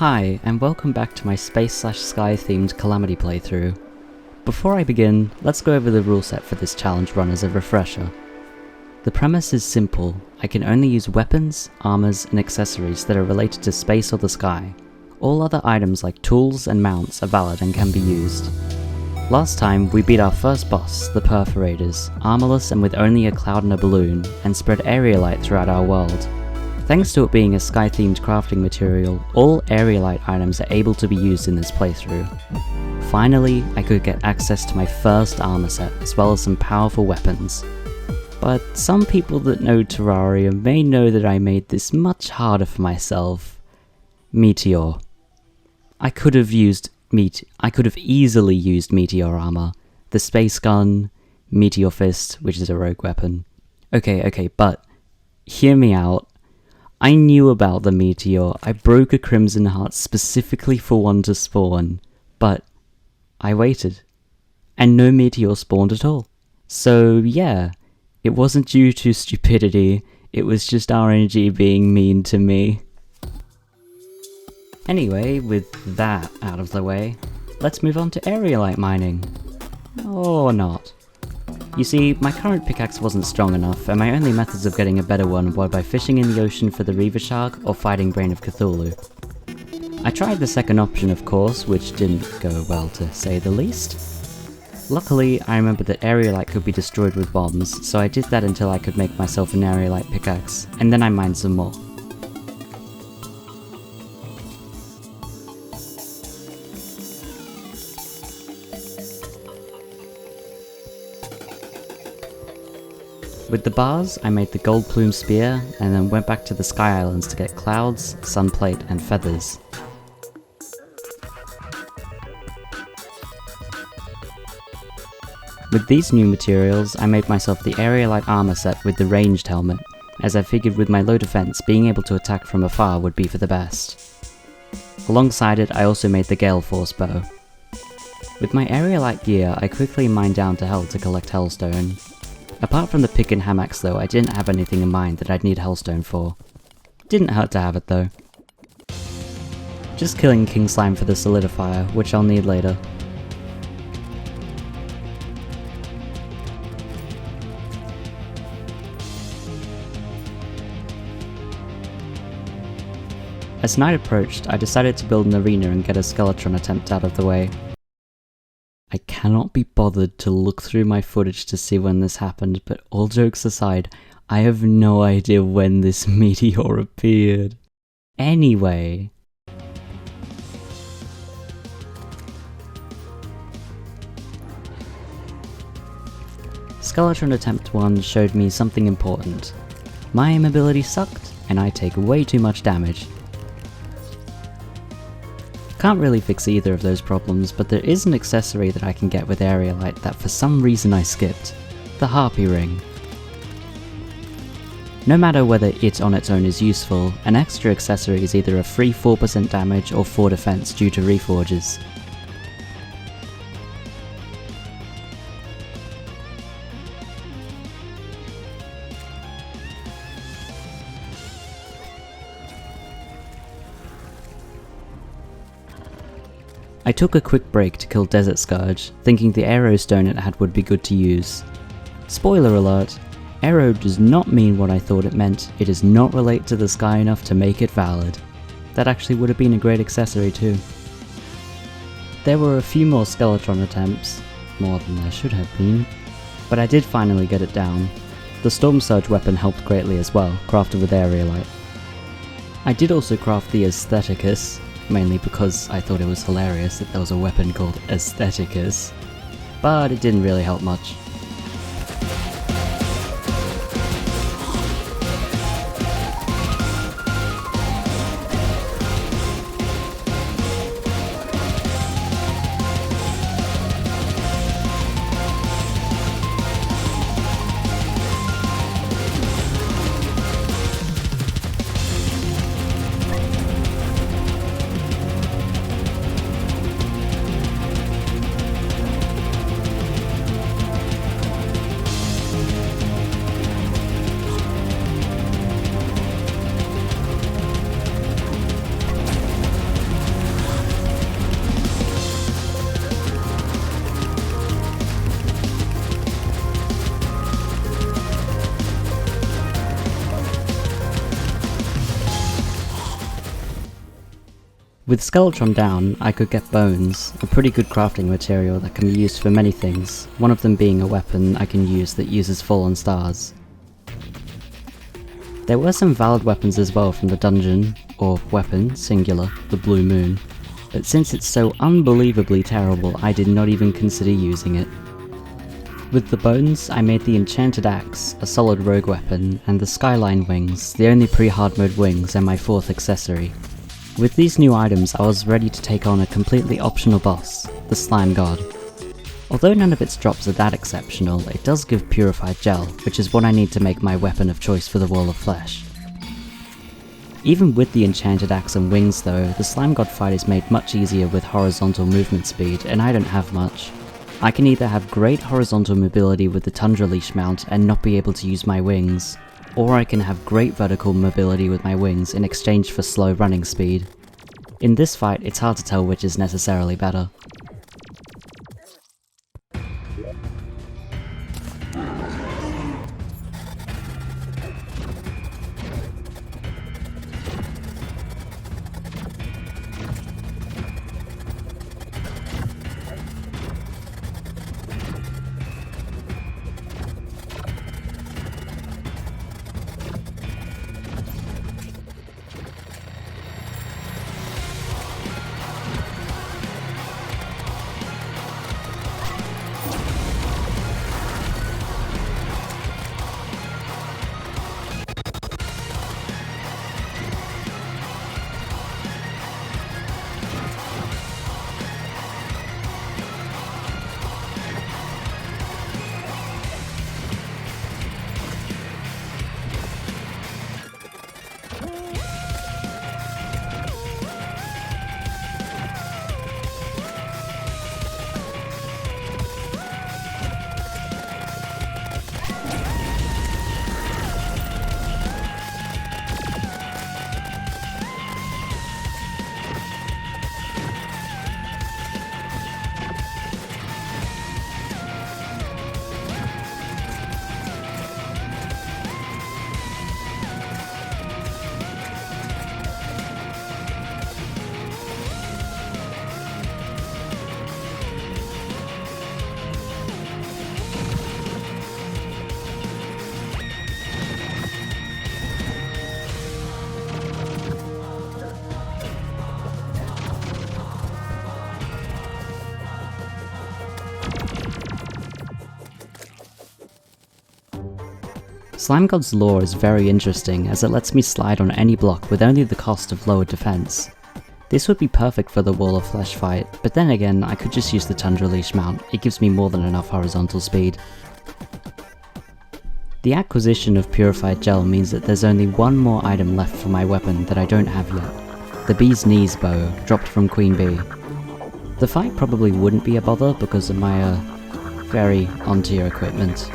Hi, and welcome back to my space/sky themed Calamity playthrough. Before I begin, let's go over the rule set for this challenge run as a refresher. The premise is simple. I can only use weapons, armours, and accessories that are related to space or the sky. All other items like tools and mounts are valid and can be used. Last time, we beat our first boss, the Perforators, armourless and with only a cloud and a balloon, and spread aerialite throughout our world. Thanks to it being a sky-themed crafting material, all aerialite items are able to be used in this playthrough. Finally, I could get access to my first armour set, as well as some powerful weapons. But some people that know Terraria may know that I made this much harder for myself. Meteor. I could have easily used Meteor armour, the space gun, Meteor Fist, which is a rogue weapon. Okay, but hear me out. I knew about the Meteor. I broke a Crimson Heart specifically for one to spawn, but I waited, and no Meteor spawned at all. So yeah, it wasn't due to stupidity, it was just RNG being mean to me. Anyway, with that out of the way, let's move on to aerialite mining. Or not. You see, my current pickaxe wasn't strong enough, and my only methods of getting a better one were by fishing in the ocean for the Reaver Shark or fighting Brain of Cthulhu. I tried the second option of course, which didn't go well to say the least. Luckily, I remembered that aerialite could be destroyed with bombs, so I did that until I could make myself an aerialite pickaxe, and then I mined some more. With the bars, I made the gold plume spear, and then went back to the Sky Islands to get clouds, sunplate, and feathers. With these new materials, I made myself the aerialite armour set with the ranged helmet, as I figured with my low defense, being able to attack from afar would be for the best. Alongside it, I also made the Gale Force bow. With my aerialite gear, I quickly mined down to hell to collect hellstone. Apart from the pick and hammocks though, I didn't have anything in mind that I'd need hellstone for. Didn't hurt to have it though. Just killing King Slime for the solidifier, which I'll need later. As night approached, I decided to build an arena and get a Skeletron attempt out of the way. I cannot be bothered to look through my footage to see when this happened, but all jokes aside, I have no idea when this meteor appeared. Anyway. Skeletron Attempt 1 showed me something important. My aim ability sucked, and I take way too much damage. Can't really fix either of those problems, but there is an accessory that I can get with aerialite that for some reason I skipped. The Harpy Ring. No matter whether it on its own is useful, an extra accessory is either a free 4% damage or 4 defense due to reforges. I took a quick break to kill Desert Scourge, thinking the arrow stone it had would be good to use. Spoiler alert, arrow does not mean what I thought it meant, it does not relate to the sky enough to make it valid. That actually would have been a great accessory too. There were a few more Skeletron attempts, more than there should have been, but I did finally get it down. The Storm Surge weapon helped greatly as well, crafted with aerialite. I did also craft the Aestheticus, mainly because I thought it was hilarious that there was a weapon called Aestheticus, but it didn't really help much. With Skeletron down, I could get bones, a pretty good crafting material that can be used for many things, one of them being a weapon I can use that uses fallen stars. There were some valid weapons as well from the dungeon, or weapon, singular, the Blue Moon, but since it's so unbelievably terrible I did not even consider using it. With the bones, I made the Enchanted Axe, a solid rogue weapon, and the Skyline Wings, the only pre-Hardmode wings and my 4th accessory. With these new items I was ready to take on a completely optional boss, the Slime God. Although none of its drops are that exceptional, it does give Purified Gel, which is what I need to make my weapon of choice for the Wall of Flesh. Even with the Enchanted Axe and Wings though, the Slime God fight is made much easier with horizontal movement speed, and I don't have much. I can either have great horizontal mobility with the Tundra Leash mount and not be able to use my wings, or I can have great vertical mobility with my wings in exchange for slow running speed. In this fight, it's hard to tell which is necessarily better. Slime God's lore is very interesting as it lets me slide on any block with only the cost of lower defense. This would be perfect for the Wall of Flesh fight, but then again I could just use the Tundra Leash mount, it gives me more than enough horizontal speed. The acquisition of Purified Gel means that there's only one more item left for my weapon that I don't have yet, the Bee's Knees bow, dropped from Queen Bee. The fight probably wouldn't be a bother because of my very on-tier equipment.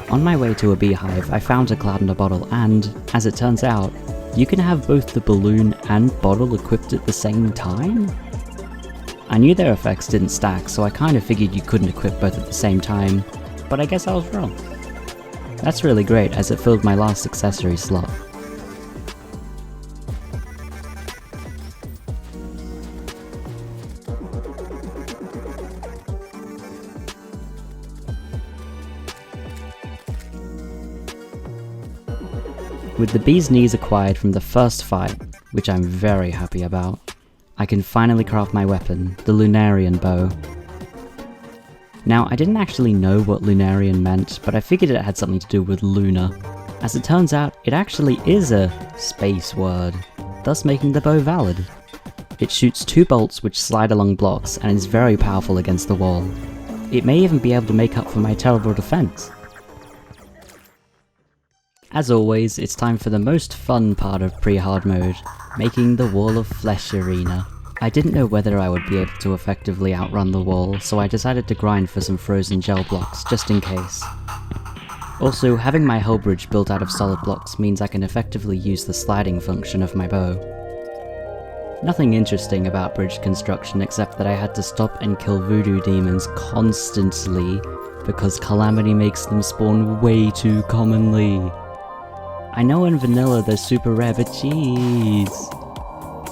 On my way to a beehive, I found a cloud in a bottle and, as it turns out, you can have both the balloon and bottle equipped at the same time? I knew their effects didn't stack, so I kinda figured you couldn't equip both at the same time, but I guess I was wrong. That's really great as it filled my last accessory slot. With the Bee's Knees acquired from the first fight, which I'm very happy about, I can finally craft my weapon, the Lunarian bow. Now, I didn't actually know what Lunarian meant, but I figured it had something to do with Luna. As it turns out, it actually is a space word, thus making the bow valid. It shoots 2 bolts which slide along blocks and is very powerful against the wall. It may even be able to make up for my terrible defense. As always, it's time for the most fun part of Pre-Hardmode, making the Wall of Flesh arena. I didn't know whether I would be able to effectively outrun the wall, so I decided to grind for some frozen gel blocks, just in case. Also, having my hull bridge built out of solid blocks means I can effectively use the sliding function of my bow. Nothing interesting about bridge construction except that I had to stop and kill voodoo demons constantly, because Calamity makes them spawn way too commonly. I know in vanilla they're super rare, but jeez.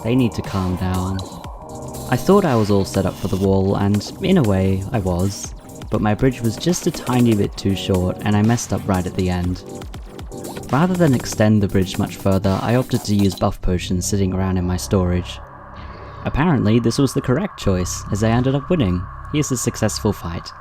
they need to calm down. I thought I was all set up for the wall, and in a way, I was, but my bridge was just a tiny bit too short and I messed up right at the end. Rather than extend the bridge much further, I opted to use buff potions sitting around in my storage. Apparently, this was the correct choice, as I ended up winning. Here's a successful fight.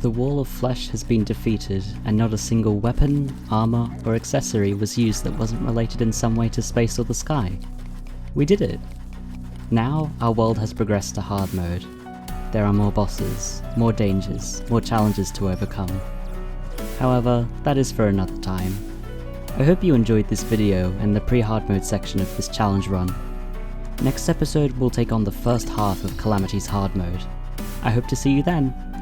The wall of flesh has been defeated, and not a single weapon, armour, or accessory was used that wasn't related in some way to space or the sky. We did it! Now, our world has progressed to hard mode. There are more bosses, more dangers, more challenges to overcome. However, that is for another time. I hope you enjoyed this video and the pre-hard mode section of this challenge run. Next episode we'll take on the first half of Calamity's hard mode. I hope to see you then!